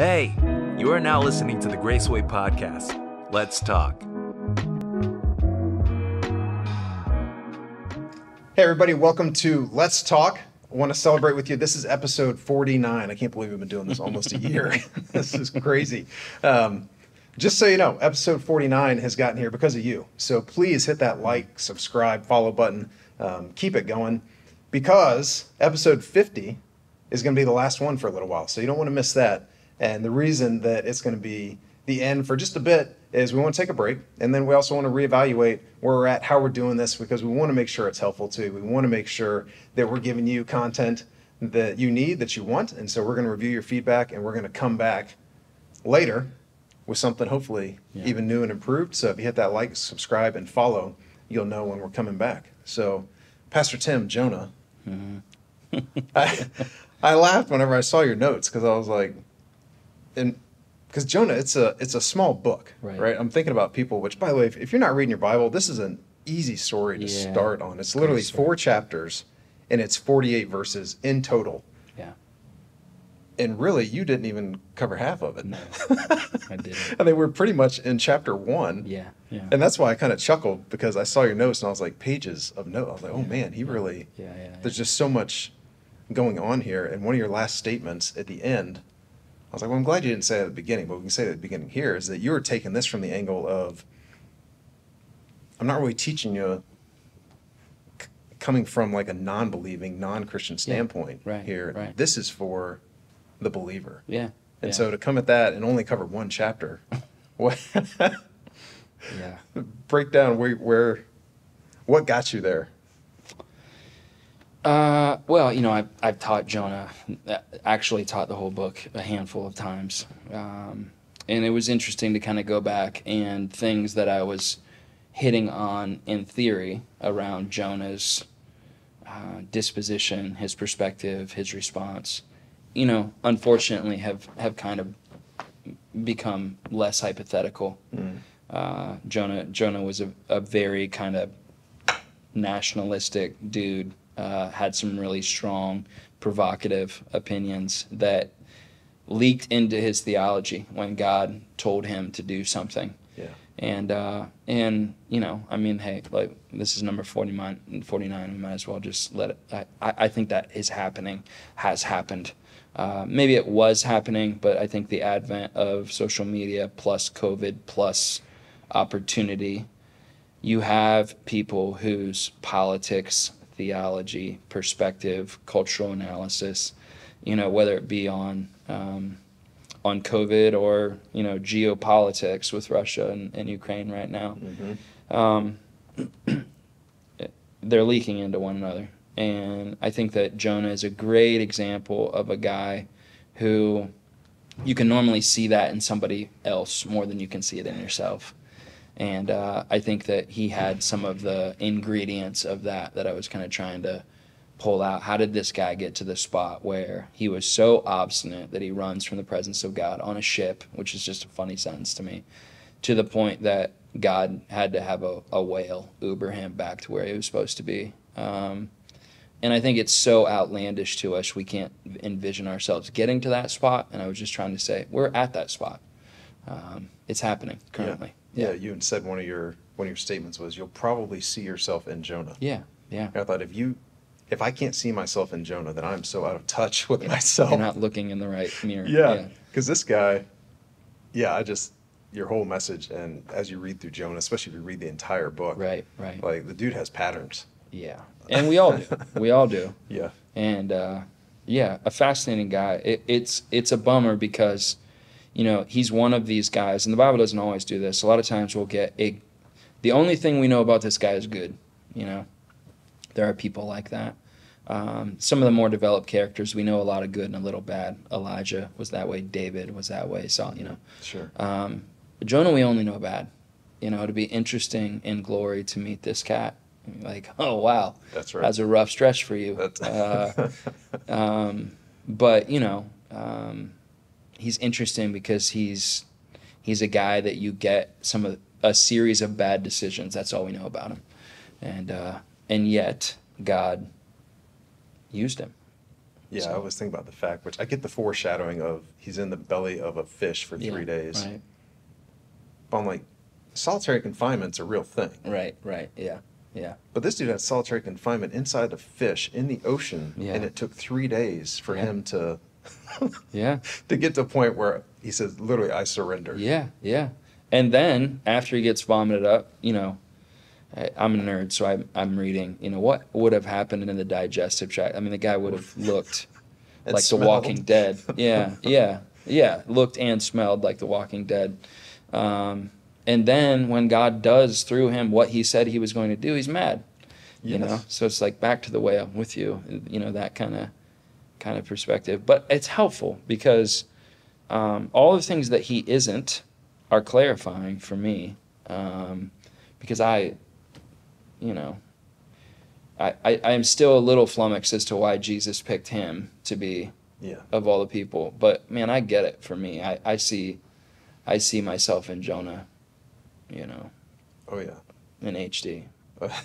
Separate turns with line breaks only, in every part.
Hey, you are now listening to the Graceway Podcast. Let's talk.
Hey everybody, welcome to Let's Talk. I want to celebrate with you. This is episode 49. I can't believe we've been doing this almost a year. This is crazy. Just so you know, episode 49 has gotten here because of you. So please hit that like, subscribe, follow button. Keep it going because episode 50 is going to be the last one for a little while. So you don't want to miss that. And the reason that it's going to be the end for just a bit is we want to take a break. And then we also want to reevaluate where we're at, how we're doing this, because we want to make sure it's helpful too. We want to make sure that we're giving you content that you need, that you want. And so we're going to review your feedback and we're going to come back later with something hopefully even new and improved. So if you hit that like, subscribe, and follow, you'll know when we're coming back. So Pastor Tim, Jonah, I laughed whenever I saw your notes because I was like, because Jonah, it's a small book, right? I'm thinking about people, which, by the way, if you're not reading your Bible, this is an easy story to start on. It's literally 4 chapters, and it's 48 verses in total. Yeah. And really, you didn't even cover half of it.
No, I didn't.
I mean, we're pretty much in chapter 1.
Yeah.
And that's why I kind of chuckled, because I saw your notes, and I was like, pages of notes. I was like, oh, man, he really... There's just so much going on here. And one of your last statements at the end, I was like, well, I'm glad you didn't say it at the beginning, but we can say it at the beginning here, is that you were taking this from the angle of, I'm not really teaching you coming from like a non-believing, non-Christian standpoint here. Right. This is for the believer. And so to come at that and only cover 1 chapter, break down what got you there?
Well, you know, I've taught Jonah, actually taught the whole book a handful of times. And it was interesting to kind of go back and things that I was hitting on in theory around Jonah's disposition, his perspective, his response, you know, unfortunately have kind of become less hypothetical. Jonah was a very kind of nationalistic dude. Had some really strong, provocative opinions that leaked into his theology when God told him to do something. And you know, I mean, hey, like, this is number 49. We might as well just let it. I think that is happening, has happened. Maybe it was happening, but I think the advent of social media plus COVID plus opportunity, you have people whose politics, theology, perspective, cultural analysis, you know, whether it be on COVID or, you know, geopolitics with Russia and Ukraine right now, they're leaking into one another. And I think that Jonah is a great example of a guy who you can normally see that in somebody else more than you can see it in yourself. And I think that he had some of the ingredients of that I was kind of trying to pull out. How did this guy get to the spot where he was so obstinate that he runs from the presence of God on a ship, which is just a funny sentence to me, to the point that God had to have a whale Uber him back to where he was supposed to be. And I think it's so outlandish to us, we can't envision ourselves getting to that spot. And I was just trying to say, we're at that spot. It's happening currently.
Yeah, you had said one of your statements was, you'll probably see yourself in Jonah. Yeah. And I thought, if I can't see myself in Jonah, then I'm so out of touch with myself.
You're not looking in the right mirror.
Because this guy, your whole message, and as you read through Jonah, especially if you read the entire book,
right,
like the dude has patterns.
Yeah, and we all do. We all do.
Yeah.
And a fascinating guy. It's a bummer because, you know, he's one of these guys, and the Bible doesn't always do this. A lot of times we'll get the only thing we know about this guy is good, you know. There are people like that. Some of the more developed characters, we know a lot of good and a little bad. Elijah was that way. David was that way. Saul, you know.
Sure.
Jonah, we only know bad. You know, it'd be interesting in glory to meet this cat. Like, oh, wow.
That's right.
That's a rough stretch for you. But, you know, he's interesting because he's a guy that you get a series of bad decisions. That's all we know about him. And yet God used him.
Yeah,
So,
I was thinking about the fact, which I get the foreshadowing of he's in the belly of a fish for
yeah,
3 days.
Right.
But I'm like, solitary confinement's a real thing.
Right. Yeah. Yeah.
But this dude had solitary confinement inside a fish in the ocean,
Yeah.
and it took 3 days for
Yeah.
him to
Yeah.
to get to a point where he says, literally, I surrender.
Yeah. Yeah. And then after he gets vomited up, I'm a nerd, so I'm reading, what would have happened in the digestive tract. I mean, the guy would have looked
And
like
smelled.
The Walking Dead. Yeah. Looked and smelled like The Walking Dead. And then when God does through him what he said he was going to do, he's mad.
Yes.
So it's like back to the way I'm with you, that kind of perspective. But it's helpful because all the things that he isn't are clarifying for me, because I am still a little flummoxed as to why Jesus picked him to be
Yeah.
of all the people. But man, I get it. For me, I see myself in Jonah,
Oh, yeah.
in HD.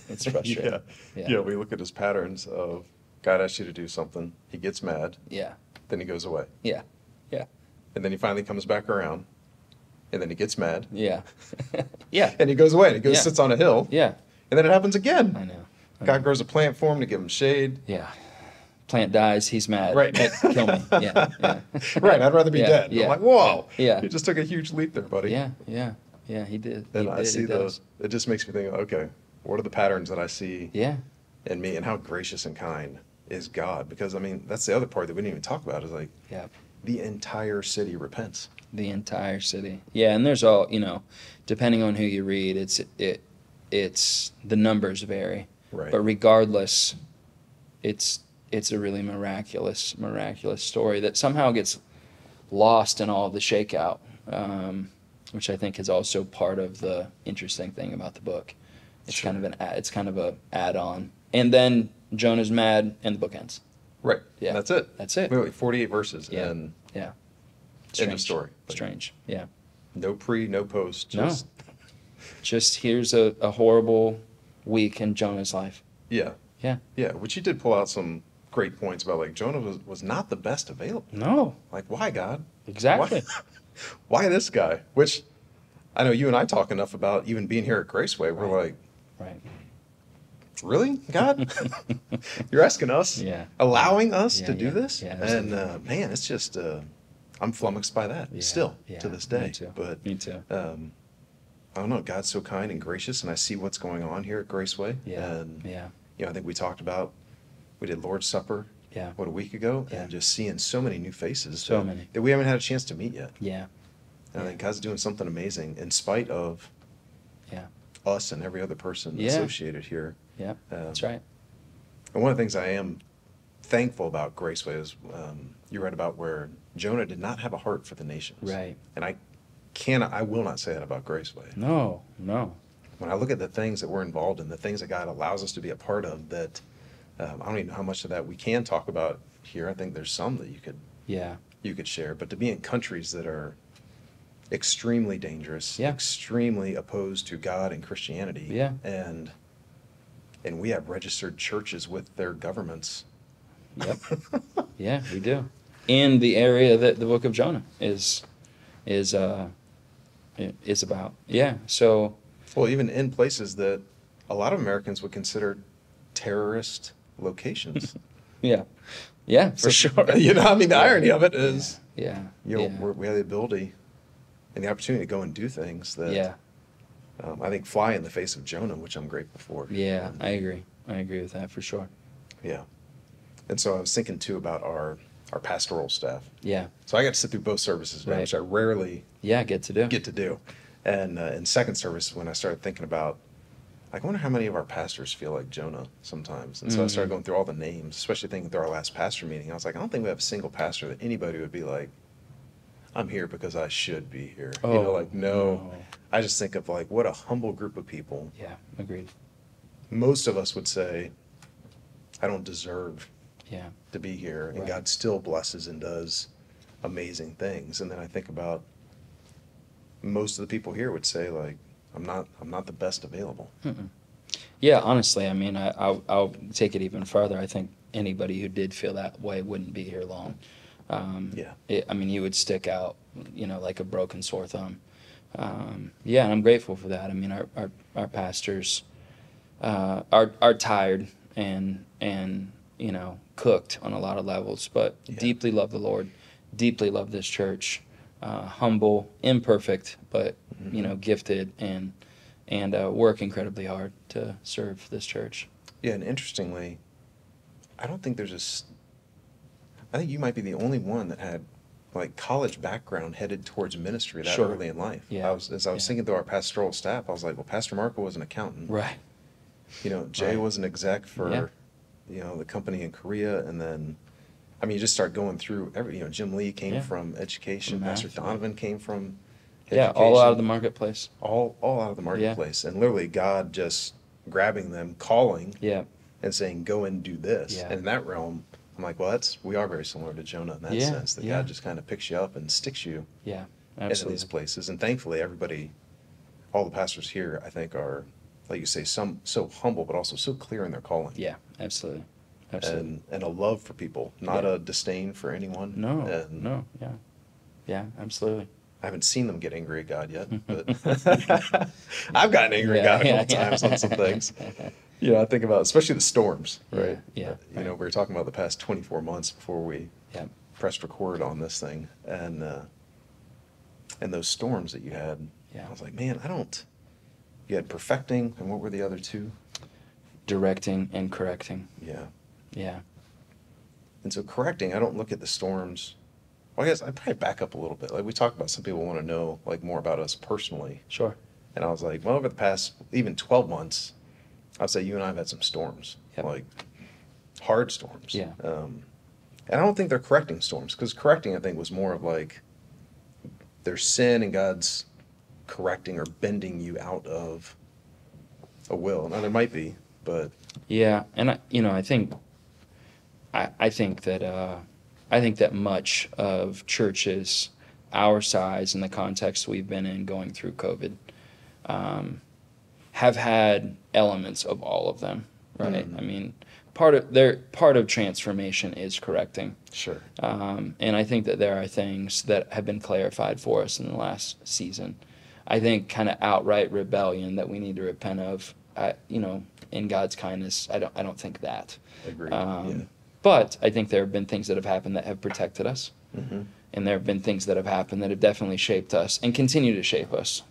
It's frustrating.
Yeah, we look at his patterns of God asks you to do something, he gets mad,
Yeah.
then he goes away.
Yeah.
And then he finally comes back around, and then he gets mad,
Yeah. Yeah.
and he goes away, and he goes
Yeah.
sits on a hill,
Yeah.
and then it happens again.
I know.
God grows a plant for him to give him shade.
Yeah. Plant dies, he's mad.
Right.
Hey, kill me. Yeah.
Right, I'd rather be
Yeah,
dead.
yeah,
I'm like, whoa,
yeah.
you just took a huge leap there, buddy.
Yeah. He did.
And
He
I
did,
see
he
those.
does.
It just makes me think, okay, what are the patterns that I see
Yeah.
in me, and how gracious and kind is God? Because, I mean, that's the other part that we didn't even talk about is like,
Yeah.
the entire city repents.
The entire city. Yeah, and there's all, depending on who you read, it's the numbers vary.
Right.
But regardless, it's a really miraculous story that somehow gets lost in all the shakeout, which I think is also part of the interesting thing about the book. It's
Sure.
it's kind of a add-on, and then Jonah's mad, and the book ends.
Right.
Yeah.
That's it.
That's it.
Literally 48 verses,
Yeah.
and
Yeah.
end of story. Like,
Strange. Yeah.
no pre, no post.
No.
Just,
Just here's a horrible week in Jonah's life.
Yeah.
Yeah.
Yeah, which you did pull out some great points about, like, Jonah was not the best available.
No.
Like, why, God?
Exactly.
Why this guy? Which I know you and I talk enough about, even being here at Graceway. We're like,
Right.
really, God? You're asking us,
Yeah.
allowing us
Yeah,
to do
yeah.
this?
Yeah,
And man, it's just, I'm flummoxed by that
Yeah,
still
yeah,
to this day.
me too.
But
Me too.
I don't know. God's so kind and gracious, and I see what's going on here at Graceway.
Yeah.
And
Yeah.
I think we talked about, we did Lord's Supper,
Yeah.
a week ago,
Yeah.
and just seeing so many new faces
So many.
that we haven't had a chance to meet yet.
Yeah.
And I think God's doing something amazing in spite of
Yeah.
us and every other person
Yeah.
associated here.
Yeah. That's right.
And one of the things I am thankful about Graceway is you read about where Jonah did not have a heart for the nations.
Right.
And I will not say that about Graceway.
No.
When I look at the things that we're involved in, the things that God allows us to be a part of, that I don't even know how much of that we can talk about here. I think there's some that
Yeah.
you could share, but to be in countries that are extremely dangerous,
Yeah.
extremely opposed to God and Christianity,
Yeah.
and we have registered churches with their governments.
Yep. Yeah, we do. In the area that the book of Jonah is about. Yeah. So.
Well, even in places that a lot of Americans would consider terrorist locations.
Yeah. Yeah, for
So,
sure.
The irony of it is,
Yeah.
we have the ability and the opportunity to go and do things that
Yeah.
I think fly in the face of Jonah, which I'm grateful for.
Yeah, I agree. I agree with that for sure.
Yeah. And so I was thinking too about our pastoral staff.
Yeah.
So I got to sit through both services,
Right.
which I rarely
Yeah, get to do.
get to do. And in second service, when I started thinking about, I wonder how many of our pastors feel like Jonah sometimes. And so I started going through all the names, especially thinking through our last pastor meeting. I was like, I don't think we have a single pastor that anybody would be like, I'm here because I should be here.
Oh,
no.
no.
I just think of like, what a humble group of people.
Yeah, agreed.
Most of us would say, I don't deserve
Yeah.
to be here. And
Right.
God still blesses and does amazing things. And then I think about most of the people here would say, like, I'm not the best available.
Mm-mm. Yeah, honestly, I mean, I'll take it even further. I think anybody who did feel that way wouldn't be here long. I mean, you would stick out, like a broken sore thumb. Yeah, and I'm grateful for that. I mean, our pastors are tired and cooked on a lot of levels, but deeply love the Lord, deeply love this church, humble, imperfect, but gifted and work incredibly hard to serve this church.
Yeah, and interestingly, I don't think I think you might be the only one that had like college background headed towards ministry that early in life.
Yeah.
As I was thinking through our pastoral staff, I was like, well, Pastor Marco was an accountant.
Right.
Jay was an exec for, the company in Korea. And then, I mean, you just start going through Jim Lee came from education. Pastor Donovan came from education.
Yeah, all out of the marketplace.
All out of the marketplace. And literally God just grabbing them, calling and saying, go and do this. And in that realm, I'm like, well, we are very similar to Jonah in that sense, that God just kind of picks you up and sticks you into these places. And thankfully, all the pastors here, I think, are, like you say, some so humble, but also so clear in their calling.
Yeah, absolutely.
And a love for people, not a disdain for anyone.
No, yeah, absolutely.
I haven't seen them get angry at God yet, but I've gotten angry at God a couple times on some things. I think about especially the storms, right? We were talking about the past 24 months before we pressed record on this thing, and those storms that you had. I was like, man, you had perfecting, and what were the other two?
Directing and correcting.
Yeah. And so correcting, I don't look at the storms. Well, I guess I'd probably back up a little bit. Like we talked about, some people want to know like more about us personally.
Sure.
And I was like, well, over the past even 12 months, I'd say you and I have had some storms, like hard storms. And I don't think they're correcting storms, because correcting, I think, was more of like there's sin and God's correcting or bending you out of a will. Now there might be, but
and I think that much of churches our size in the context we've been in going through COVID have had elements of all of them, right? I mean, part of transformation is correcting.
Sure.
And I think that there are things that have been clarified for us in the last season. I think kind of outright rebellion that we need to repent of, in God's kindness, I don't think that.
Agreed.
But I think there have been things that have happened that have protected us. And there have been things that have happened that have definitely shaped us and continue to shape us,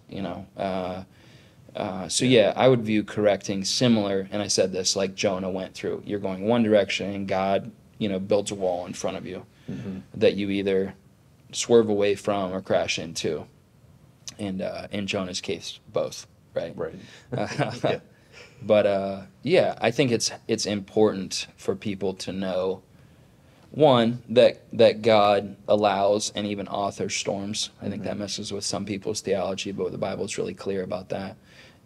I would view correcting similar, and I said this, like Jonah went through. You're going one direction, and God, builds a wall in front of you that you either swerve away from or crash into. And in Jonah's case, both, right?
Right.
But I think it's important for people to know, one, that God allows and even authors storms. I think that messes with some people's theology, but the Bible is really clear about that.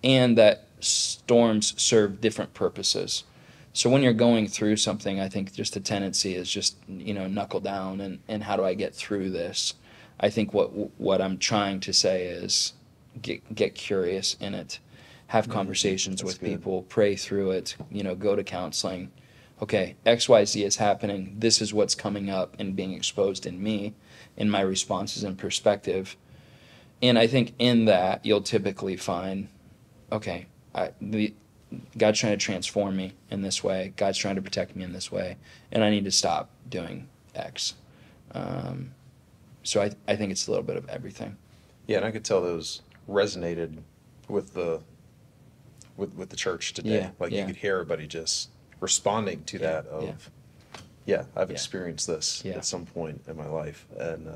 And that storms serve different purposes. So when you're going through something, I think just the tendency is just, knuckle down and how do I get through this? I think what I'm trying to say is get curious in it. Have conversations with people, pray through it, go to counseling. Okay, XYZ is happening. This is what's coming up and being exposed in me, in my responses and perspective. And I think in that, you'll typically find, okay, God's trying to transform me in this way. God's trying to protect me in this way. And I need to stop doing X. So I think it's a little bit of everything.
Yeah, and I could tell those resonated with the church today. You could hear everybody just responding to that of, I've experienced this at some point in my life. And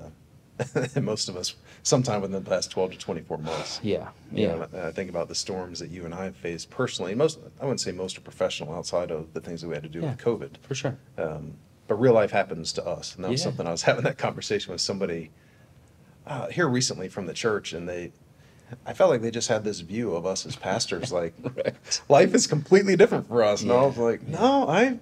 most of us sometime within the past 12 to 24 months. And I think about the storms that you and I have faced personally. I wouldn't say most are professional outside of the things that we had to do with COVID.
For sure.
But real life happens to us. And that was something I was having that conversation with somebody here recently from the church, and I felt like they just had this view of us as pastors, like life is completely different for us. And I was like, no, I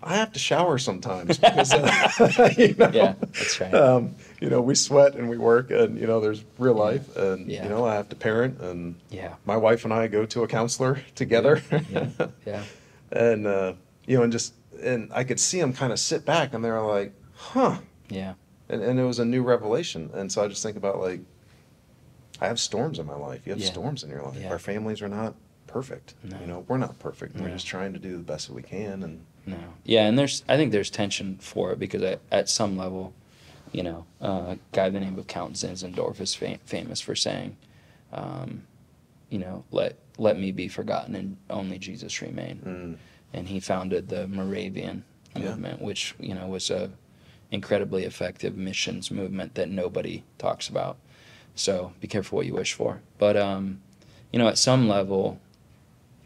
have to shower sometimes because,
Yeah, that's right.
we sweat and we work, and there's real life, and
Yeah.
I have to parent, and
Yeah.
my wife and I go to a counselor together.
Yeah. Yeah.
And and I could see them kind of sit back, and they're like, huh.
Yeah.
And it was a new revelation. And so I just think about, like, I have storms in my life. You have
Yeah.
storms in your life.
Yeah.
Our families are not perfect.
No.
We're not perfect. We're
No.
just trying to do the best that we can. And
No. Yeah, and I think there's tension for it because at some level, a guy by the name of Count Zinzendorf is famous for saying, let me be forgotten and only Jesus remain. And he founded the Moravian movement, which, was a incredibly effective missions movement that nobody talks about. So be careful what you wish for. But, at some level,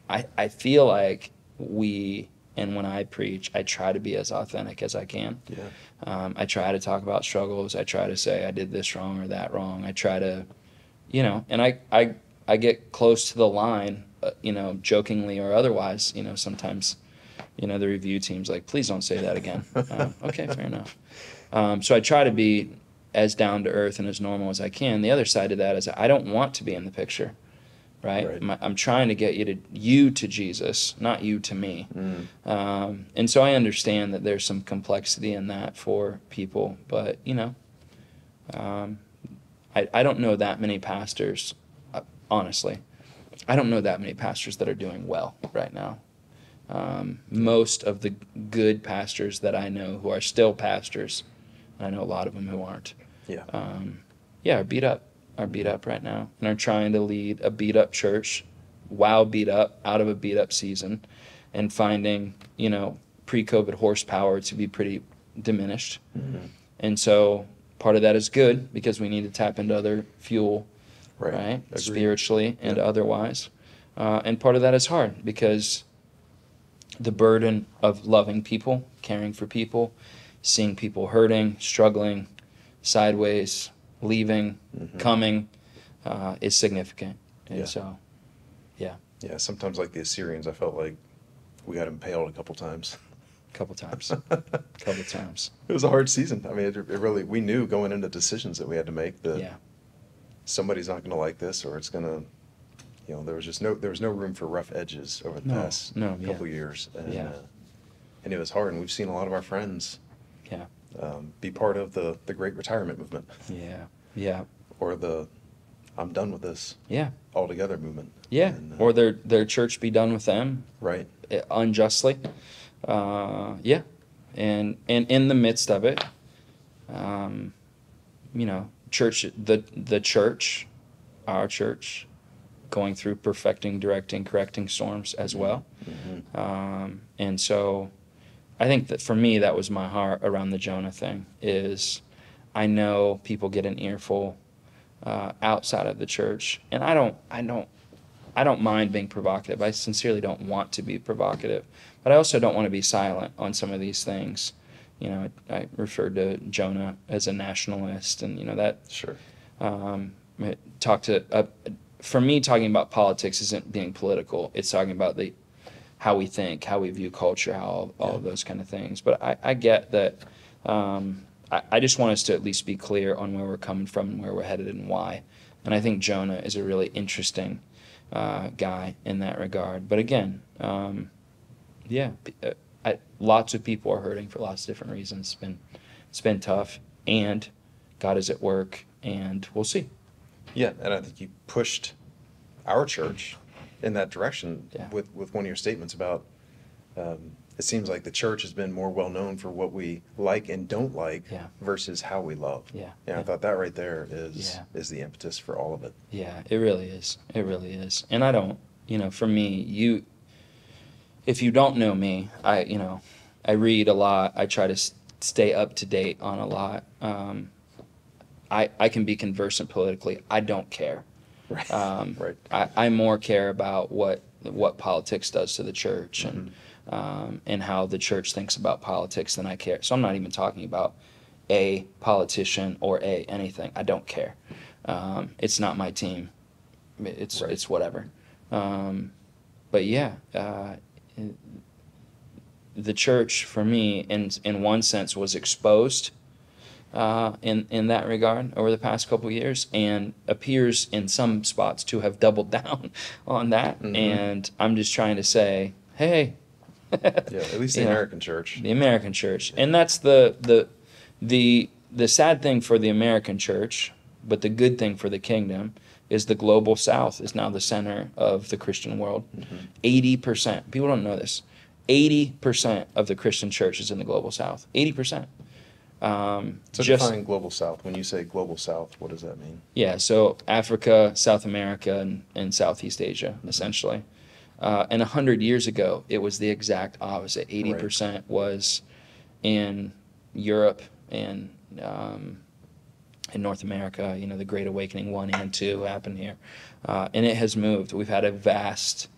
I feel like and when I preach, I try to be as authentic as I can.
yeah.
I try to talk about struggles. I try to say I did this wrong or that wrong. I try to, and I get close to the line, jokingly or otherwise. Sometimes, the review team's like, please don't say that again. Okay, fair enough. So I try to be as down to earth and as normal as I can. The other side of that is I don't want to be in the picture. Right? I'm trying to get you to Jesus, not you to me. And so I understand that there's some complexity in that for people, but I don't know that many pastors, honestly. I don't know that many pastors that are doing well right now. Most of the good pastors that I know who are still pastors, and I know a lot of them who aren't, are beat up. Are beat up right now and are trying to lead a beat up church, beat up out of a beat up season, and finding pre-COVID horsepower to be pretty diminished. And so part of that is good because we need to tap into other fuel, right? Spiritually and otherwise. And part of that is hard because the burden of loving people, caring for people, seeing people hurting, struggling, sideways, leaving, coming, is significant. And so,
yeah, sometimes like the Assyrians, I felt like we got impaled a couple times.
Couple times.
It was a hard season. I mean, it really, we knew going into decisions that we had to make that somebody's not going to like this, or it's going to, there was no room for rough edges over the past couple years. And, and it was hard. And we've seen a lot of our friends be part of the great retirement movement.
Yeah.
Or the I'm done with this altogether movement.
Yeah.
And,
or their church be done with them.
Right.
Unjustly. And in the midst of it, church, the church, our church, going through perfecting, directing, correcting storms as well. And so I think that for me, that was my heart around the Jonah thing is I know people get an earful outside of the church, and I don't mind being provocative. I sincerely don't want to be provocative, but I also don't want to be silent on some of these things. I referred to Jonah as a nationalist, and that.
Sure.
For me, talking about politics isn't being political. It's talking about how we think, how we view culture, how all of those kind of things. But I get that. I just want us to at least be clear on where we're coming from and where we're headed and why. And I think Jonah is a really interesting guy in that regard. But again, lots of people are hurting for lots of different reasons. It's been tough, and God is at work, and we'll see.
Yeah, and I think you pushed our church in that direction with one of your statements about it seems like the church has been more well known for what we like and don't like versus how we love. I thought that right there is the impetus for all of it.
Yeah, it really is. It really is. And I don't, for me, if you don't know me, I read a lot. I try to stay up to date on a lot. I can be conversant politically. I don't care.
Right. Right.
I more care about what politics does to the church and how the church thinks about politics than I care. So I'm not even talking about a politician or anything. I don't care. It's not my team. It's whatever. But yeah, the church for me, in one sense, was exposed in that regard over the past couple of years, and appears in some spots to have doubled down on that.
Mm-hmm.
And I'm just trying to say, hey,
Yeah, at least the American church.
The American church. And that's the sad thing for the American church, but the good thing for the kingdom is the global south is now the center of the Christian world. 80%, people don't know this, 80% of the Christian church is in the global south. 80%.
So define global south. When you say global south, what does that mean?
Yeah, so Africa, South America, and Southeast Asia, essentially. And 100 years ago, it was the exact opposite. 80% was in Europe and in North America. The Great Awakening 1 and 2 happened here. And it has moved. We've had a vast,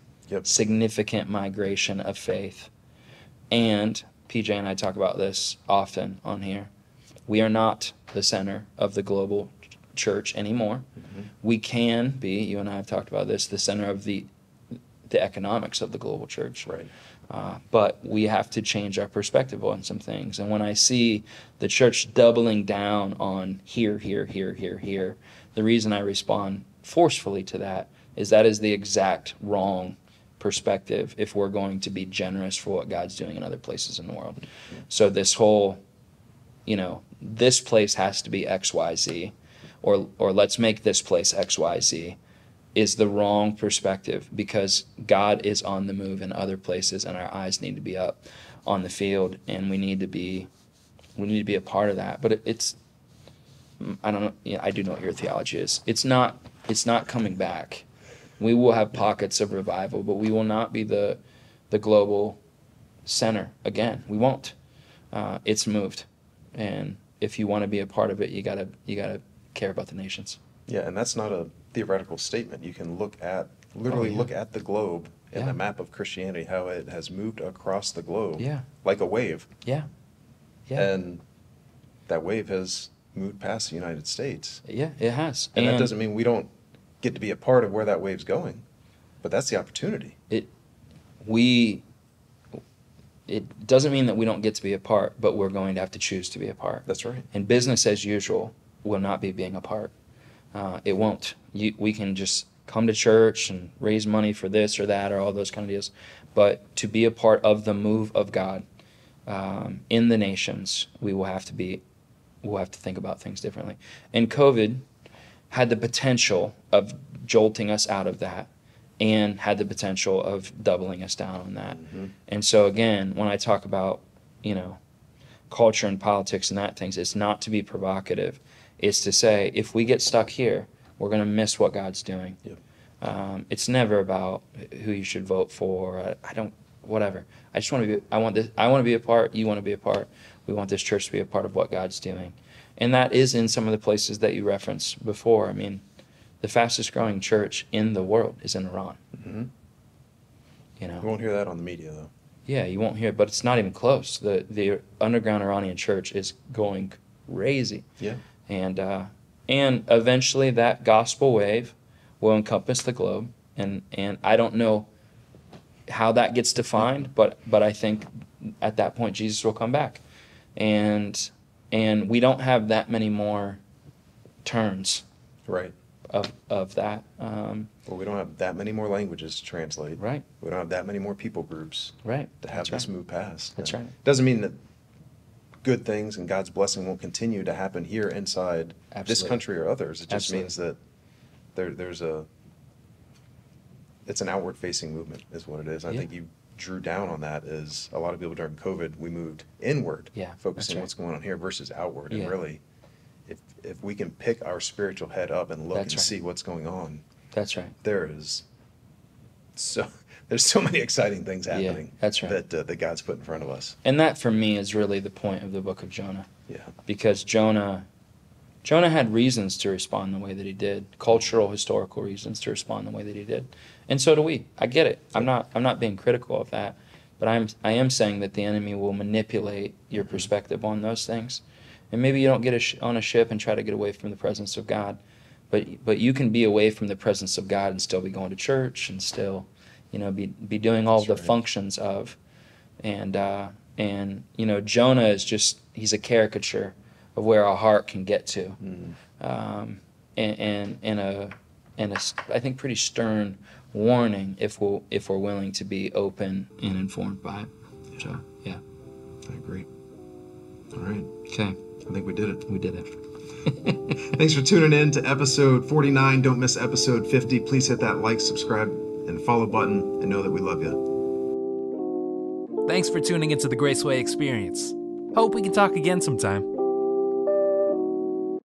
significant migration of faith. And PJ and I talk about this often on here. We are not the center of the global church anymore. Mm-hmm. We can be, you and I have talked about this, the center of the economics of the global church.
Right.
But we have to change our perspective on some things. And when I see the church doubling down on here, the reason I respond forcefully to that is the exact wrong perspective if we're going to be generous for what God's doing in other places in the world. So this whole, this place has to be XYZ, or let's make this place XYZ, is the wrong perspective, because God is on the move in other places, and our eyes need to be up on the field, and we need to be a part of that. But it's I don't know. I do know what your theology is. It's not coming back. We will have pockets of revival, but we will not be the global center again. We won't. It's moved, and if you want to be a part of it, you gotta care about the nations.
Yeah, and that's not a theoretical statement. You can look at the globe and the map of Christianity, how it has moved across the globe, like a wave.
Yeah.
And that wave has moved past the United States.
Yeah, it has.
And that doesn't mean we don't get to be a part of where that wave's going, but that's the opportunity.
It doesn't mean that we don't get to be a part, but we're going to have to choose to be a part.
That's right.
And business as usual will not be being a part. It won't. We can just come to church and raise money for this or that or all those kind of deals, but to be a part of the move of God in the nations, we'll have to think about things differently. And COVID had the potential of jolting us out of that, and had the potential of doubling us down on that. Mm-hmm. And so again, when I talk about, culture and politics and that things, it's not to be provocative. It's to say, if we get stuck here, we're going to miss what God's doing. Yep. It's never about who you should vote for. Whatever. I just want to be, I want to be a part. You want to be a part. We want this church to be a part of what God's doing. And that is in some of the places that you referenced before. I mean, the fastest growing church in the world is in Iran.
Mm-hmm. You won't hear that on the media, though.
Yeah, you won't hear it, but it's not even close. The underground Iranian church is going crazy.
Yeah.
And eventually that gospel wave will encompass the globe. And I don't know how that gets defined, but I think at that point Jesus will come back. And we don't have that many more turns.
Right.
Of that.
Well, we don't have that many more languages to translate.
Right.
We don't have that many more people groups.
Right.
To have this move past.
That's right.
Doesn't mean that good things and God's blessing won't continue to happen here inside this country or others. It just means that it's an outward facing movement is what it is. I think you drew down on that is a lot of people during COVID, we moved inward, focusing on what's going on here versus outward. And really, if we can pick our spiritual head up and look and see what's going on,
that's right.
There's so many exciting things happening.
That's right.
That God's put in front of us.
And that for me is really the point of the book of Jonah.
Yeah.
Because Jonah had reasons to respond the way that he did, cultural, historical reasons to respond the way that he did. And so do we. I get it. I'm not being critical of that, but I am saying that the enemy will manipulate your perspective on those things. And maybe you don't get on a ship and try to get away from the presence of God, but you can be away from the presence of God and still be going to church and still, be doing all the functions of, and Jonah is he's a caricature where our heart can get to, and a I think pretty stern warning if we're willing to be open and informed by it. So yeah,
I agree. All right.
okay,
I think we did it.
we did it.
Thanks for tuning in to episode 49. Don't miss episode 50. Please hit that like, subscribe, and follow button, and know that we love you.
Thanks for tuning into the Graceway Experience. Hope we can talk again sometime.